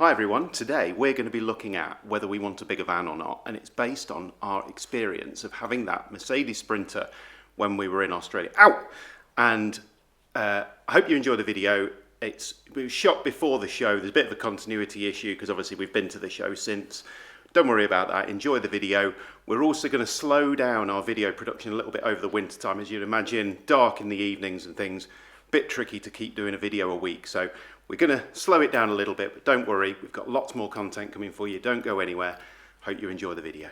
Hi everyone, today we're going to be looking at whether we want a bigger van or not, and it's based on our experience of having that Mercedes Sprinter when we were in Australia. Ow! And I hope you enjoy the video. It was shot before the show. There's a bit of a continuity issue because obviously we've been to the show since. Don't worry about that, enjoy the video. We're also going to slow down our video production a little bit over the winter time, as you'd imagine, dark in the evenings and things. Bit tricky to keep doing a video a week, so we're going to slow it down a little bit, but don't worry, we've got lots more content coming for you. Don't go anywhere. Hope you enjoy the video.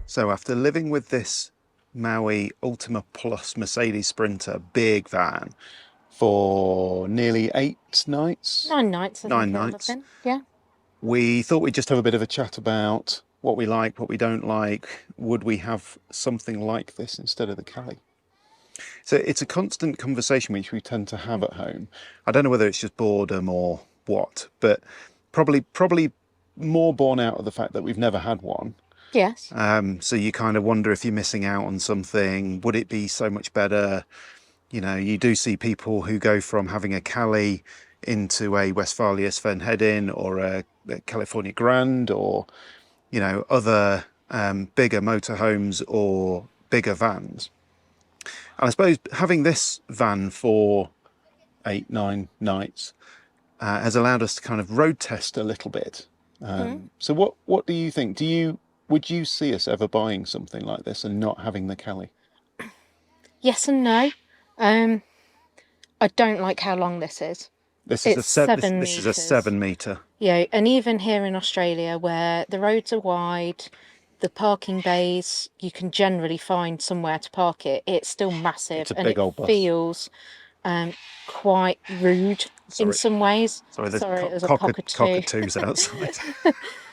So after living with this Maui Ultima Plus Mercedes Sprinter big van for nearly 8 nights? 9 nights, I think. 9 nights. Yeah. We thought we'd just have a bit of a chat about what we like, what we don't like. Would we have something like this instead of the Cali? So it's a constant conversation which we tend to have at home. I don't know whether it's just boredom or what, but probably more born out of the fact that we've never had one. Yes. So you kind of wonder if you're missing out on something. Would it be so much better? You know, you do see people who go from having a Cali into a Westfalia Sven Hedin or a California Grand, or you know, other bigger motorhomes or bigger vans. And I suppose having this van for 8-9 nights has allowed us to kind of road test a little bit. So what do you think? Would you see us ever buying something like this and not having the Cali? Yes and no. I don't like how long this is. This is a 7 metre. Yeah, and even here in Australia, where the roads are wide, the parking bays, you can generally find somewhere to park it. It's still massive, It's a and big it old bus. Feels quite rude in some ways. Sorry, there's there's a cockatoos outside.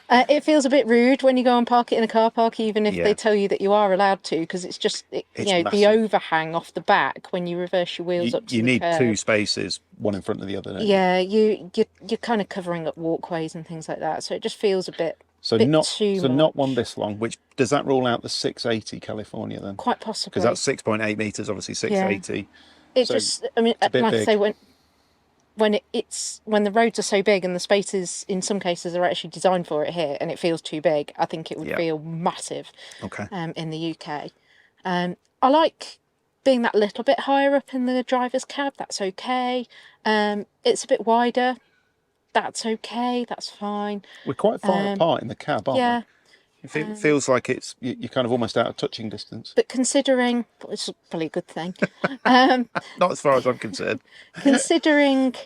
It feels a bit rude when you go and park it in a car park, even if they tell you that you are allowed to, because it's just, Massive. The overhang off the back when you reverse your wheels up to the curb. You need 2 spaces, one in front of the other. Don't yeah, you're kind of covering up walkways and things like that, so it just feels a bit. Not one this long. Which does that rule out the 680 California then? Quite possibly, because that's 6.8 meters, obviously 680. Yeah. Like I say, when the roads are so big and the spaces in some cases are actually designed for it here, and it feels too big, I think it would feel massive. Okay. In the UK, I like being that little bit higher up in the driver's cab. That's okay. It's a bit wider. That's okay. That's fine. We're quite far apart in the cab, aren't we? It feels like you're kind of almost out of touching distance. But considering, it's probably a good thing. Not as far as I'm concerned. Considering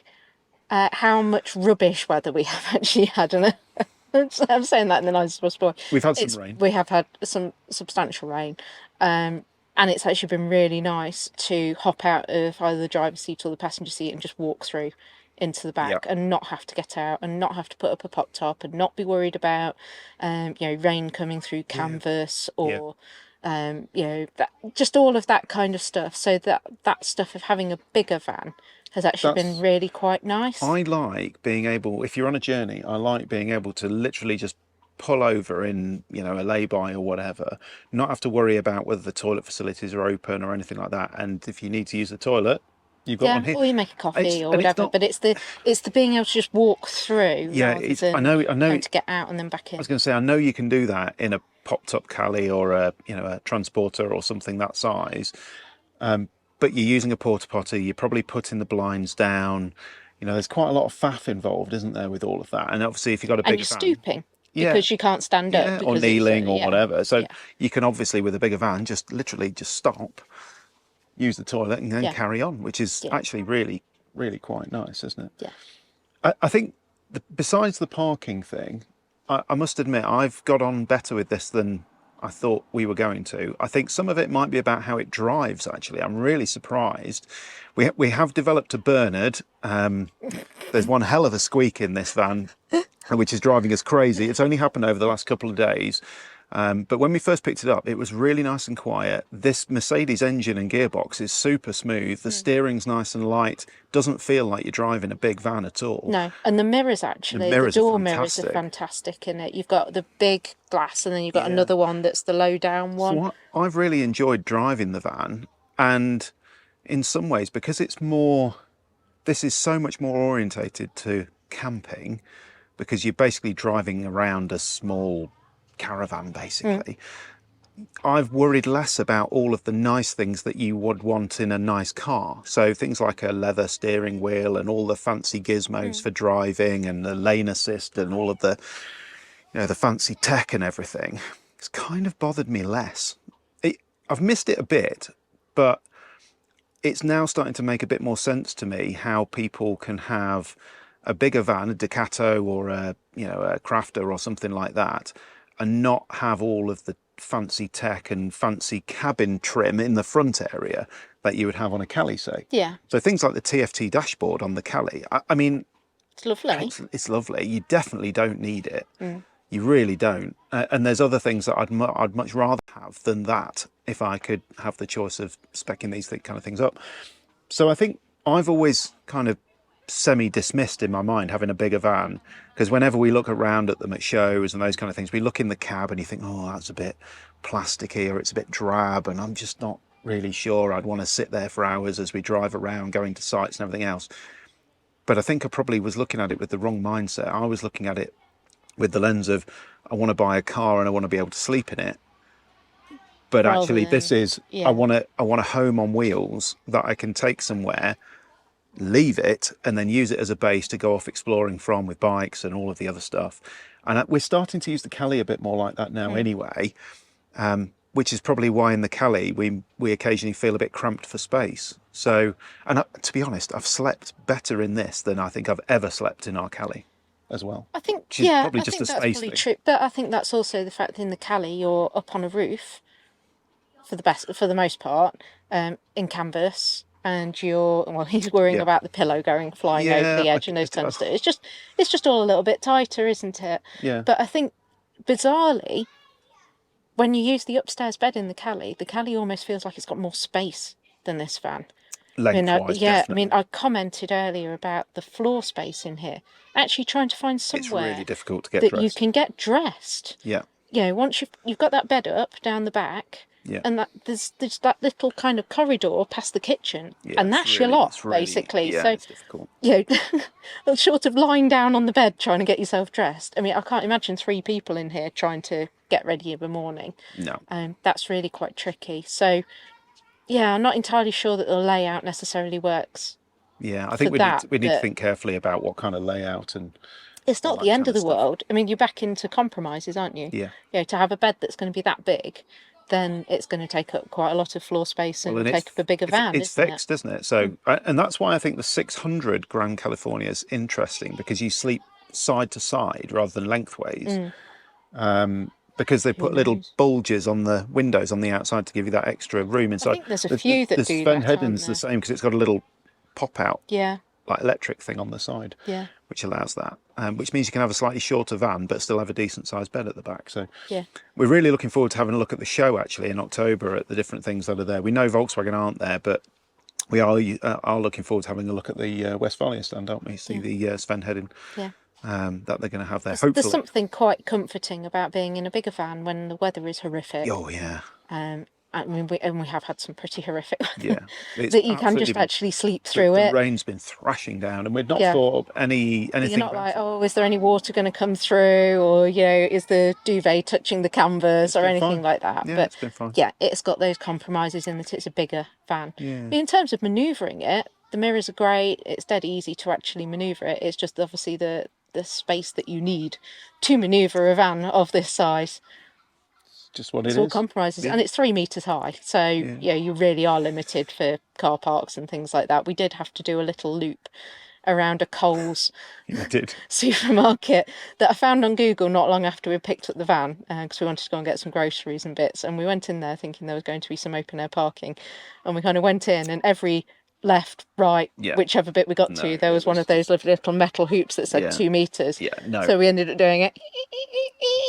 how much rubbish weather we have actually had, and I'm saying that in the nicest possible way. We've had some rain. We have had some substantial rain, and it's actually been really nice to hop out of either the driver's seat or the passenger seat and just walk through into the back and not have to get out and not have to put up a pop top and not be worried about rain coming through canvas or just all of that kind of stuff. So that stuff of having a bigger van has actually been really quite nice. I like being able, if you're on a journey, I like being able to literally just pull over in a lay-by or whatever, not have to worry about whether the toilet facilities are open or anything like that. And if you need to use the toilet, you've got one here. Or you make a coffee or whatever, but it's the being able to just walk through. Yeah, I know. To get out and then back in. I was going to say, I know you can do that in a popped-up Cali or a transporter or something that size, but you're using a porta potty. You're probably putting the blinds down. There's quite a lot of faff involved, isn't there, with all of that? And obviously, if you've got a bigger van, stooping. Because you can't stand up. Or kneeling or whatever. So you can obviously, with a bigger van, just literally just stop, use the toilet and then carry on, which is actually really, really quite nice, isn't it? Yeah. I think besides the parking thing, I must admit I've got on better with this than I thought we were going to. I think some of it might be about how it drives, actually. I'm really surprised. We have developed a Bernard. There's one hell of a squeak in this van, which is driving us crazy. It's only happened over the last couple of days. But when we first picked it up, it was really nice and quiet. This Mercedes engine and gearbox is super smooth. The steering's nice and light. Doesn't feel like you're driving a big van at all. No, and the mirrors The actually, the mirrors are door mirrors are fantastic. fantastic in it. You've got the big glass, and then you've got Yeah. another one that's the low down one. So I've really enjoyed driving the van, and in some ways, because it's more, this is so much more orientated to camping, because you're basically driving around a small caravan, basically. I've worried less about all of the nice things that you would want in a nice car. So things like a leather steering wheel and all the fancy gizmos for driving and the lane assist and all of the, the fancy tech and everything. It's kind of bothered me less. I've missed it a bit, but it's now starting to make a bit more sense to me how people can have a bigger van, a Ducato or a Crafter or something like that, and not have all of the fancy tech and fancy cabin trim in the front area that you would have on a Cali, say. Yeah. So things like the TFT dashboard on the Cali, I mean, it's lovely. It's lovely. You definitely don't need it. You really don't. And there's other things that I'd much rather have than that if I could have the choice of speccing these kind of things up. So I think I've always kind of semi-dismissed in my mind having a bigger van, because whenever we look around at them at shows and those kind of things, we look in the cab and you think, oh, that's a bit plasticky or it's a bit drab, and I'm just not really sure I'd want to sit there for hours as we drive around going to sites and everything else. But I think I probably was looking at it with the wrong mindset. I was looking at it with the lens of, I want to buy a car and I want to be able to sleep in it. But actually this is, I want a home on wheels that I can take somewhere, leave it, and then use it as a base to go off exploring from with bikes and all of the other stuff. And we're starting to use the Cali a bit more like that now anyway, which is probably why in the Cali we occasionally feel a bit cramped for space. So, and to be honest, I've slept better in this than I think I've ever slept in our Cali as well. I think, probably I just think a that's space probably thing. true. But I think that's also the fact that in the Cali you're up on a roof for the most part, in canvas, and he's worrying about the pillow flying over the edge and those kind of stuff. It's just all a little bit tighter, isn't it? Yeah. But I think bizarrely, when you use the upstairs bed in the Cali almost feels like it's got more space than this van. Lengthwise, definitely. I mean, I commented earlier about the floor space in here. Actually, trying to find somewhere it's really difficult to get that dressed. you can get dressed. Yeah. Once you've got that bed up down the back, and that there's that little kind of corridor past the kitchen, and that's your lot basically. Yeah, so it's difficult. Short of lying down on the bed trying to get yourself dressed. I mean, I can't imagine 3 people in here trying to get ready in the morning. No. That's really quite tricky. So, yeah, I'm not entirely sure that the layout necessarily works. Yeah, I think we need to think carefully about what kind of layout and. It's not the end of the world. I mean, you're back into compromises, aren't you? Yeah. To have a bed that's going to be that big, then it's going to take up quite a lot of floor space and take up a bigger van. It's fixed, isn't it? So, and that's why I think the 600 Grand California is interesting, because you sleep side to side rather than lengthways. Because they put little bulges on the windows on the outside to give you that extra room inside. I think there's a few that do that. The Sven Hedden's the same, because it's got a little pop out. Yeah. Like electric thing on the side, which allows that, which means you can have a slightly shorter van but still have a decent sized bed at the back. So we're really looking forward to having a look at the show actually in October at the different things that are there. We know Volkswagen aren't there, but we are looking forward to having a look at the Westfalia stand, aren't we? See the Sven Hedden that they're going to have there. Hopefully. There's something quite comforting about being in a bigger van when the weather is horrific. Oh yeah. I mean, we have had some pretty horrific weather. Yeah, that you can just actually sleep through it. The rain's been thrashing down, and we'd not thought anything. You're not like, is there any water going to come through, or is the duvet touching the canvas or anything like that? Yeah, but it's been fine. Yeah, it's got those compromises in that it's a bigger van. Yeah. But in terms of manoeuvring it, the mirrors are great. It's dead easy to actually manoeuvre it. It's just obviously the space that you need to manoeuvre a van of this size. Just what it is. It's all compromises, and it's 3 meters high. So you really are limited for car parks and things like that. We did have to do a little loop around a Coles supermarket that I found on Google not long after we picked up the van, because we wanted to go and get some groceries and bits. And we went in there thinking there was going to be some open air parking, and we kind of went in, and every left, right, Yeah. whichever bit we got No, to. There it was one was of those little metal hoops that said Yeah. 2 meters. Yeah, no. So we ended up doing it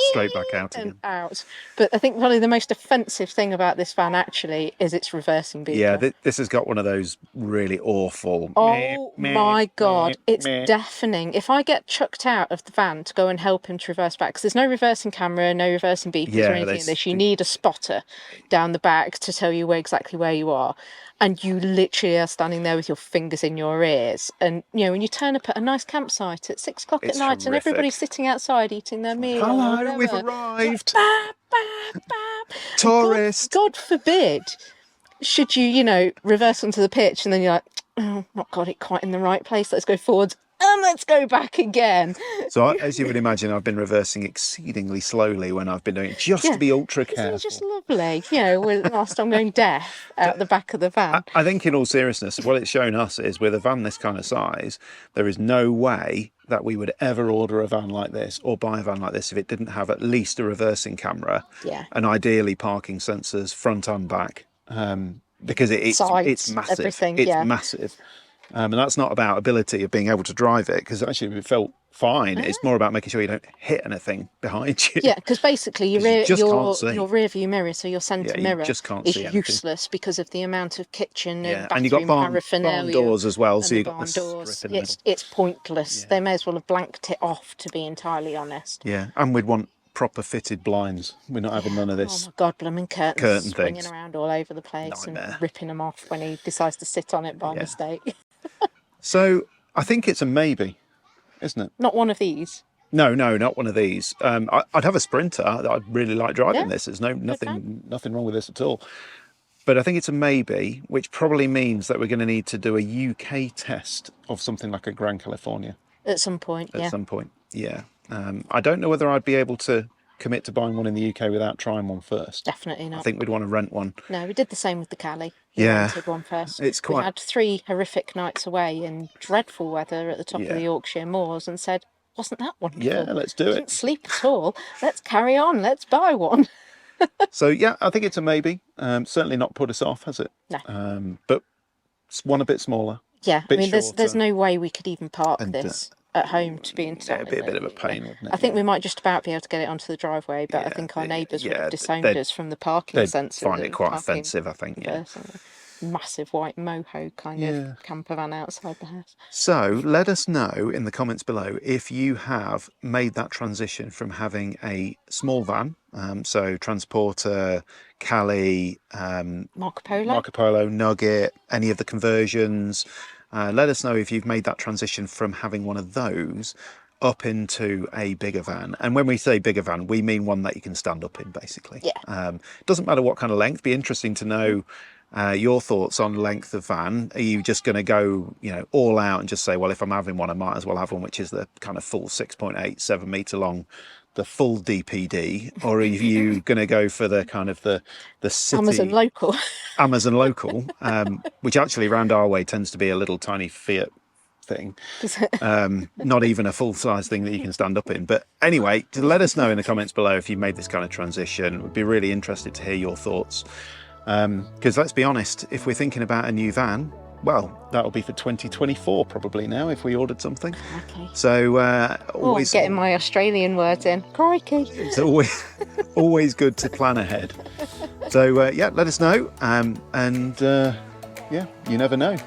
Straight back out and again. out. But I think probably the most offensive thing about this van actually is its reversing beacon. Yeah, this has got one of those really awful. Oh my God, it's deafening. If I get chucked out of the van to go and help him to reverse back, because there's no reversing camera, no reversing beepers Yeah, or anything in this, you need a spotter down the back to tell you exactly where you are. And you literally are standing there with your fingers in your ears. And, you know, when you turn up at a nice campsite at 6 o'clock at night and everybody's sitting outside eating their meal. Hello, we've arrived. Bap, bap, bap. Tourist. God forbid, should you, reverse onto the pitch and then you're like, oh, not got it quite in the right place. Let's go forwards and let's go back again. So, as you would imagine, I've been reversing exceedingly slowly when I've been doing it, just to be ultra careful. It's just lovely. Whilst I'm going deaf out the back of the van. I think, in all seriousness, what it's shown us is with a van this kind of size, there is no way that we would ever order a van like this or buy a van like this if it didn't have at least a reversing camera and ideally parking sensors front and back, because it's massive. Everything, it's massive. And that's not about ability of being able to drive it, because actually it felt fine. It's more about making sure you don't hit anything behind you. Yeah, because basically your rear view mirror, so your centre mirror, is useless because of the amount of kitchen and bathroom and you've got paraphernalia. barn doors as well, so you've got barn doors. in the middle. It's pointless. They may as well have blanked it off, to be entirely honest. Yeah, and we'd want proper fitted blinds. We're not having none of this. Oh my God, blooming curtain swinging things around all over the place Nightmare. And ripping them off when he decides to sit on it by mistake. So I think it's a maybe, isn't it? Not one of these. No, not one of these. I'd have a Sprinter. I'd really like driving this. There's nothing wrong with this at all. But I think it's a maybe, which probably means that we're going to need to do a UK test of something like a Grand California. At some point, At some point, yeah. I don't know whether I'd be able to commit to buying one in the UK without trying one first. Definitely not. I think we'd want to rent one. No, we did the same with the Cali. We rented one first. We had 3 horrific nights away in dreadful weather at the top of the Yorkshire moors and said, wasn't that wonderful? Yeah, let's do it. Didn't sleep at all. Let's carry on. Let's buy one. So, yeah, I think it's a maybe. Certainly not put us off, has it? No. But one a bit smaller. Yeah, I mean, there's no way we could even park this at home, to be entirely. It'd be a bit of a pain, wouldn't it? I think we might just about be able to get it onto the driveway, but I think our neighbours would have disowned us from the parking sensors. They'd find it quite offensive, I think, Massive white moho kind of camper van outside the house. So let us know in the comments below if you have made that transition from having a small van, so Transporter, Cali, Marco Polo, Nugget, any of the conversions. Let us know if you've made that transition from having one of those up into a bigger van. And when we say bigger van, we mean one that you can stand up in, basically. Yeah. Doesn't matter what kind of length. Be interesting to know your thoughts on length of van. Are you just going to go, all out and just say, well, if I'm having one, I might as well have one, which is the kind of full 6.8, 7 metre long, the full DPD, or are you going to go for the kind of the city Amazon local, which actually around our way tends to be a little tiny Fiat thing, not even a full size thing that you can stand up in. But anyway, let us know in the comments below if you made this kind of transition. We'd be really interested to hear your thoughts, because let's be honest, if we're thinking about a new van, well, that'll be for 2024 probably now if we ordered something. Okay. So I'm getting my Australian words in. Crikey. It's always good to plan ahead. So let us know, and you never know.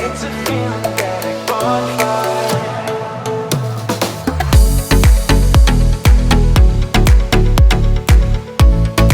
It's a feeling.